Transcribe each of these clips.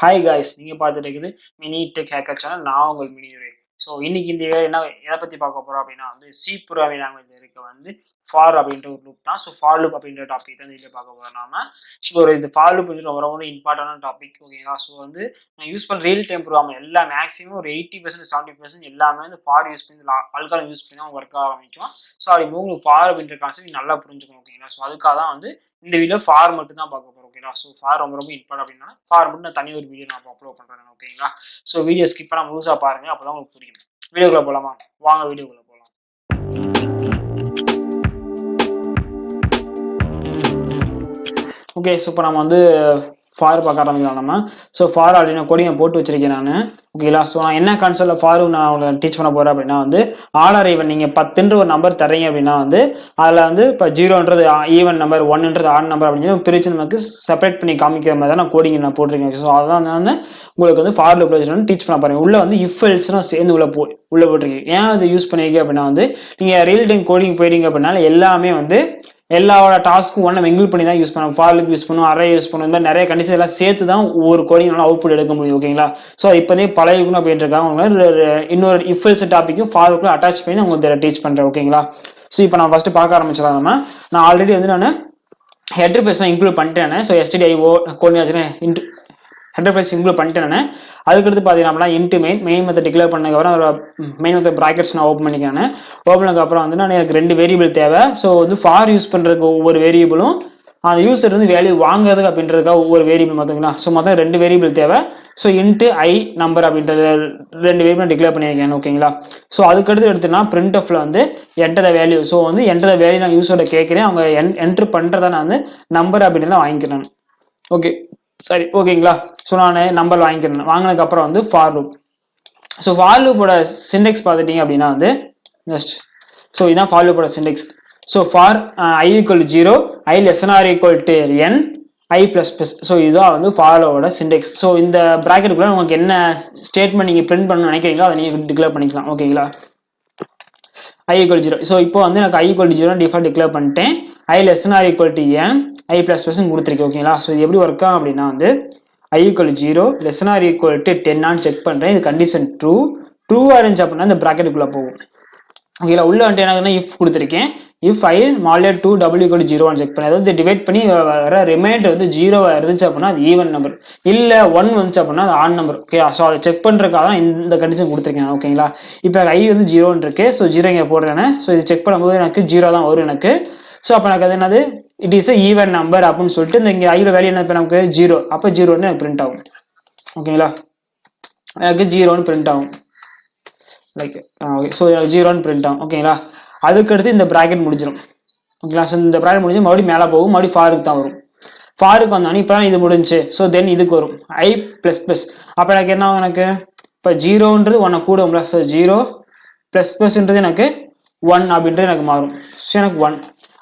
Hi guys, நீங்க பார்த்துட்டு இருக்குது மினி டெக் ஹேக்கர் சேனல். நான் உங்கள் மினி உரை. ஸோ இன்னைக்கு இந்த என்ன எதை பற்றி பார்க்க போகிறோம் அப்படின்னா சி ப்ரோக்ராமிங் லாங்குவேஜ் இருக்க ஃபார் அப்படின்ற ஒரு லூப் தான். ஸோ ஃபார் லூப் அப்படின்ற டாபிக் தான் இதில் பார்க்க போகிறோம் நாம. ஸோ இந்த ஃபார் லூப் வந்து ரொம்ப ரொம்ப இம்பார்ட்டன்டான டாபிக், ஓகேங்களா. ஸோ நான் யூஸ் பண்ண ரியல் டைம் ப்ரோக்ராம் எல்லாம் மேக்ஸிமம் ஒரு 80% 70% எல்லாமே ஃபார் யூஸ் பண்ணி அல்காலம் யூஸ் பண்ணி தான் ஒர்க் ஆரம்பிக்கும். ஸோ அப்படி உங்களுக்கு ஃபார் அப்படின்ற கான்செப்ட் நல்லா புரிஞ்சுக்கணும், ஓகேங்களா. ஸோ அதுக்காக தான் இந்த வீடியோ ஃபார் மட்டும் தான் பார்க்க போகிறோம், ஓகேங்களா. ஸோ ஃபார் ரொம்ப ரொம்ப இம்பார்ட்டன் அப்படின்னா ஃபார் மட்டும் நான் தனி ஒரு வீடியோ நான் அப்லோட் பண்ணுறேன், ஓகேங்களா. ஸோ வீடியோ ஸ்கிப் பண்ணால் முழுசாக பாருங்க, அப்போ தான் உங்களுக்கு புரியும். வீடியோக்குள்ள போகலாமா? வாங்க வீடியோக்குள்ள போகலாம். ஓகே, ஸோ இப்போ நம்ம ஃபார் பார்க்க ஆரம்பிக்கலாம் நம்ம. ஸோ ஃபார் அப்படின்னு கோடிங்கை போட்டு வச்சிருக்கேன் நான், ஓகேங்களா. ஸோ நான் என்ன கான்செப்ட்ல ஃபார் நான் உங்களுக்கு டீச் பண்ண போறேன் அப்படின்னா ஆர்டர் ஈவன் நீங்கள் 10ன்ற ஒரு நம்பர் தரீங்க அப்படின்னா அதில் இப்போ 0ன்றது ஈவன் நம்பர், 1ன்றது ஆட் நம்பர் அப்படின்னு பிரித்து நமக்கு செப்பரேட் பண்ணி காமிக்கிற மாதிரி தான் நான் கோடிங் நான் போட்டிருக்கேன். ஸோ அதான் உங்களுக்கு ஃபார் லூப் டீச் பண்ண பாருங்க. உள்ள இஃப் எல்ஸ்னா சேர்ந்து உள்ள போட்டிருக்கீங்க. ஏன் அது யூஸ் பண்ணிருக்கீங்க அப்படின்னா நீங்கள் ரியல் டைம் கோடிங் போயிட்டீங்க அப்படின்னா எல்லாமே எல்லாவோட டாஸ்க்கும் நம்ம இன்க்ளூட் பண்ணி தான் யூஸ் பண்ணுவோம். ஃபார் லூப் யூஸ் பண்ணுவோம், அரே யூஸ் பண்ணுவோம், இந்த மாதிரி நிறைய கண்டிஷன் எல்லாம் சேர்த்து தான் ஒவ்வொரு கோடிங் அவுட்புட் எடுக்க முடியும், ஓகேங்களா. ஸோ இப்போதே பழகிக்கணும் அப்படின்ட்டு இருக்காங்க. இன்னொரு இஃப் எல்ஸ் டாப்பிக்கும் ஃபார் லூப்ல அட்டாச் பண்ணி உங்களுக்கு டீச் பண்றேன், ஓகேங்களா. ஸோ இப்போ நான் ஃபர்ஸ்ட் பார்க்க ஆரம்பிச்சலாம். நான் ஆல்ரெடி நான் ஹெடர் ஃபைல்ஸ் இன்க்ளூட் பண்ணிட்டேன். So stdio coordination header files include பண்ணிட்டேன். அதுக்கடுத்து பார்த்தீங்கன்னா இன்ட்டு மெயின் மெத்தட் டிக்ளேர் பண்ணதுக்கப்புறம் மெயின் மெத்தட் ப்ராக்கெட்ஸ் நான் ஓப்பன் பண்ணிக்கிறேன். ஓப்பன் பண்ணதுக்கப்புறம் நான் எனக்கு 2 வேரியபிள் தேவை. ஸோ ஃபார் யூஸ் பண்ணுறதுக்கு ஒவ்வொரு வேரியபிளும் அந்த யூசர் வேல்யூ வாங்குறதுக்கு அப்படின்றதுக்காக ஒவ்வொரு வேரியபிள் பார்த்தீங்கன்னா ஸோ மொத்தம் 2 வேரியபிள் தேவை. ஸோ இன்ட்டு ஐ நம்பர் அப்படின்றது 2 வேரியபிள் டிக்ளேர் பண்ணியிருக்கேன், ஓகேங்களா. ஸோ அதுக்கடுத்து எடுத்துனா பிரிண்ட் ஆஃப்ல enter the value. So enter the value நான் யூஸரோட கேட்குறேன், அவங்க என்ட்ரு பண்ணுறதா நான் நம்பர் அப்படின்றத வாங்கிக்கிறேன், ஓகே சரி, ஓகேங்களா. ஸோ நான் நம்பர் வாங்கிக்கிறேன். வாங்கினதுக்கு அப்புறம் ஃபார் லூப். ஸோ ஃபார் லூப்போட சிண்டெக்ஸ் பார்த்துட்டீங்க அப்படின்னா ஜஸ்ட் ஸோ இதான் ஃபார் லூப்போட syntax. So for I equal 0, I less or equal to n, I plus plus. So இதுதான் ஃபாரோட சிண்டெக்ஸ். ஸோ இந்த ப்ராக்கெட்டுக்குள்ள உங்களுக்கு என்ன ஸ்டேட்மெண்ட் நீங்கள் பிரிண்ட் பண்ணணும்னு நினைக்கிறீங்களோ அதை நீங்கள் டிக்ளேர் பண்ணிக்கலாம், ஓகேங்களா. ஐ ஈக்குவல் 0. ஸோ இப்போ எனக்கு ஐ ஈக்குவல் 0 டிஃபால்ட் டிக்ளேர் பண்ணிட்டேன். I less or equal to n, I plus plus கொடுத்துருக்கேன், ஓகேங்களா. ஸோ இது எப்படி ஒர்க் ஆகும் அப்படின்னா I equal 0 less or equal to 10 check பண்ணுறேன். இது கண்டிஷன் ட்ரூவாக இருந்துச்சு அப்படின்னா இந்த ப்ராக்கெட்டுக்குள்ளே போகும், ஓகேங்களா. உள்ள என்ன இஃப் கொடுத்துருக்கேன். If I model 2 double equal 0 check பண்ணேன். அதாவது டிவைட் பண்ணி வர ரிமைண்டர் 0 இருந்துச்சு அப்படின்னா அது ஈவன் நம்பர், இல்லை 1 வந்துச்சு அப்படின்னா அது ஆட் நம்பர், ஓகே. ஸோ அதை செக் பண்ணுறதுக்காக தான் இந்த கண்டிஷன் கொடுத்துருக்கேன், ஓகேங்களா. இப்போ ஐ 0 இருக்கு. ஸோ 0 இங்கே போடுறேன். ஸோ இது செக் பண்ணும்போது எனக்கு 0 தான் வரும் எனக்கு. ஸோ அப்போ எனக்கு அது என்னது இட் இஸ் ஈவன் நம்பர் அப்படின்னு சொல்லிட்டு இங்கே ஐயோட வேல்யூ என்ன நமக்கு 0. அப்போ 0 எனக்கு பிரிண்ட் ஆகும், ஓகேங்களா. எனக்கு 0 பிரிண்ட் ஆகும், லைக் ஓகே. ஸோ 0 பிரிண்ட் ஆகும், ஓகேங்களா. அதுக்கடுத்து இந்த ப்ராக்கெட் முடிஞ்சிடும், ஓகேங்களா. ஸோ இந்த ப்ராக்கெட் முடிஞ்சு மறுபடியும் மேலே போகும், மறுபடியும் ஃபாருக்கு தான் வரும். ஃபாருக்கு வந்தாலும் இப்போ இது முடிஞ்சு. ஸோ தென் இதுக்கு வரும் ஐ பிளஸ் பிளஸ். அப்போ எனக்கு என்ன ஆகும், எனக்கு இப்போ 0ன்றது 1 கூடும்ல. ஸோ 0 பிளஸ் பிளஸ்ன்றது எனக்கு 1 அப்படின்றது எனக்கு மாறும். ஸோ எனக்கு 1.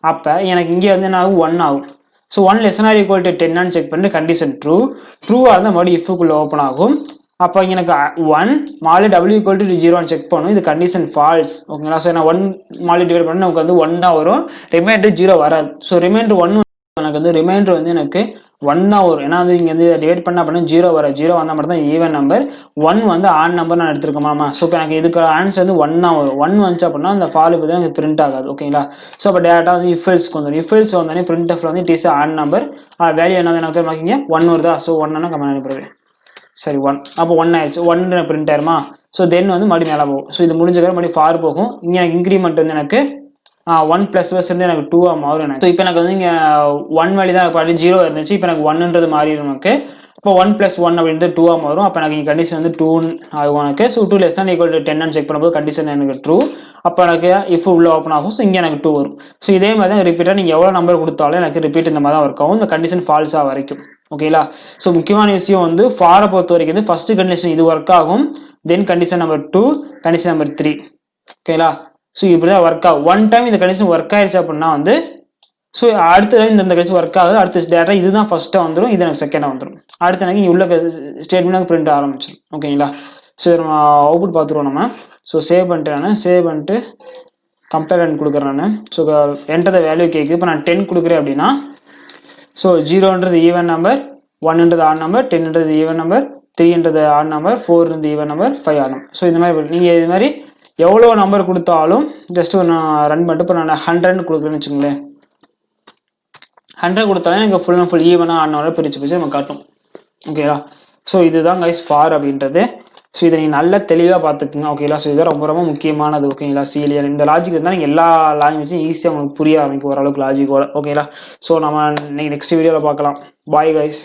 அப்போ எனக்கு இங்கே என்ன ஆகும், 1 ஆகும். So 1 less or equal to 10 check பண்ணிட்டு கண்டிஷன் ட்ரூவாக இருந்தால் மறுபடியும் இஃப்க்குள்ளே ஓப்பன் ஆகும். அப்போ எனக்கு 1 model double equal to 0 check பண்ணும். இது கண்டிஷன் ஃபால்ஸ், ஓகேங்களா. ஸோ நான் 1 மாடல் டிவைட் பண்ணால் நமக்கு 1 தான் வரும், ரிமைண்டர் 0 வராது. ஸோ ரிமைண்டர் 1 எனக்கு ரிமைண்டர் எனக்கு 1 தான் வரும். ஏன்னா இங்கே டிவைட் பண்ண அப்படின்னா 0 வர 0 வந்தால் மட்டும் தான் ஈவன் நம்பர். 1 ஆட் நம்பர் நான் எடுத்துருக்கோமா. ஸோ இப்போ எனக்கு இதுக்கு ஆன்சர் 1 தான் வரும். 1 வந்துச்சு அப்படின்னா அந்த ஃபால் இப்போ தான் எனக்கு பிரிண்ட் ஆகாது, ஓகேங்களா. ஸோ அப்போ டேரெக்டாக இஃப் எல்ஸ்க்கு வந்துடும். இஃப் எல்ஸ் வந்தோடனே பிரிண்ட் ஆஃப்ல it is add number, value என்ன எனக்கு மாக்கிங்க 1 வருதா. ஸோ 1 கமெண்ட் அனுப்பிடுவேன், சரி 1. அப்போ 1 ஆயிடுச்சு. 1 பிரிண்ட் ஆயிருமா. ஸோ தென் மறுபடியும் மேலே போகும். ஸோ இது முடிஞ்சதுக்கு மறுபடியும் ஃபார் போகும். இங்கே எனக்கு இன்க்ரிமெண்ட் எனக்கு 1 பிளஸ் பிளஸ் எனக்கு 2 மாறும் எனக்கு. ஸோ இப்போ எனக்கு இங்கே 1 வேல்யூ தான் பாடி 0 இருந்துச்சு. இப்போ எனக்கு 1ன்றது மாறிடும் எனக்கு. இப்போ 1 பிளஸ் 1 அப்படின்றது 2 மாறும். அப்போ எனக்கு இங்கே கண்டிஷன் 2 ஆகும் எனக்கு. ஸோ 2 லெஸ் தான் ஈக்குவல் டு 10 செக் பண்ணும்போது கண்டிஷன் எனக்கு ட்ரூ. அப்போ எனக்கு இஃப் உள்ள ஓப்பன் ஆகும். ஸோ இங்கே எனக்கு 2 வரும். ஸோ இதே மாதிரி தான் ரிப்பீட்டாக நீங்கள் எவ்வளோ நம்பர் கொடுத்தாலும் எனக்கு ரிப்பீட் இந்த மாதிரி தான் ஒர்க் ஆகும், இந்த கண்டிஷன் ஃபால்ஸாக வரைக்கும், ஓகேங்களா. ஸோ முக்கியமான விஷயம் ஃபாரை பொறுத்த வரைக்கும் ஃபர்ஸ்ட் கண்டிஷன் இது ஒர்க் ஆகும். தென் கண்டிஷன் நம்பர் 2, கண்டிஷன் நம்பர் 3, ஓகேங்களா. ஸோ இப்படிதான் ஒர்க் ஆகும். 1 டைம் இந்த கண்டிஷன் ஒர்க் ஆயிடுச்சு அப்படின்னா ஸோ அடுத்த இந்த கண்டிஷன் ஒர்க் ஆகுது. அடுத்த டேட்டா இதுதான் ஃபர்ஸ்ட்டாக வந்துடும், இது எனக்கு செகண்டாக வந்துடும். அடுத்து எனக்கு இங்கே உள்ள ஸ்டேட்மெண்ட் பிரிண்ட் ஆரம்பிச்சிடும், ஓகேங்களா. ஸோ நம்ம அவுட்புட் பார்த்துருவோம் நம்ம. ஸோ சேவ் பண்ணிட்டு கம்பேர் ரன் கொடுக்குறேன் நான். ஸோ என்டர் த வேல்யூ கேட்குது. இப்போ நான் 10 கொடுக்குறேன் அப்படின்னா ஸோ 0ன்றது ஈவன் நம்பர், 1ன்றது ஆட் நம்பர், 10ன்றது ஈவன் நம்பர், 3ன்றது ஆட் நம்பர், 4ன்றது even number, 5 odd number. So இந்த மாதிரி நீங்கள் இது மாதிரி எவ்வளோ நம்பர் கொடுத்தாலும் ஜஸ்ட் நான் ரன் பண்ணிட்டு இப்போ நான் 100 கொடுக்குறேன்னு வச்சுக்கோங்களேன். 100 கொடுத்தாலும் எனக்கு ஃபுல் அண்ட் ஃபுல் ஈவனாக ஆட் நம்பர் பிரித்து நம்ம காட்டும். ஓகேவா? ஸோ இதுதான் கைஸ் ஃபார் அப்படின்றது. ஸோ இதை நீங்கள் நல்லா தெளிவாக பார்த்துக்குங்க. ஓகேங்களா? ஸோ இது ரொம்ப ரொம்ப முக்கியமானது. ஓகேங்களா? சீலியர் இந்த லாஜிக் இருந்தால் நீங்கள் எல்லா லாங்குவேஜும் ஈஸியாக உங்களுக்கு புரிய ஆரம்பிக்கும் ஓரளவுக்கு லாஜிக்கோட. ஓகேங்களா? ஸோ நம்ம இன்னைக்கு நெக்ஸ்ட் வீடியோவில் பார்க்கலாம். Bye guys.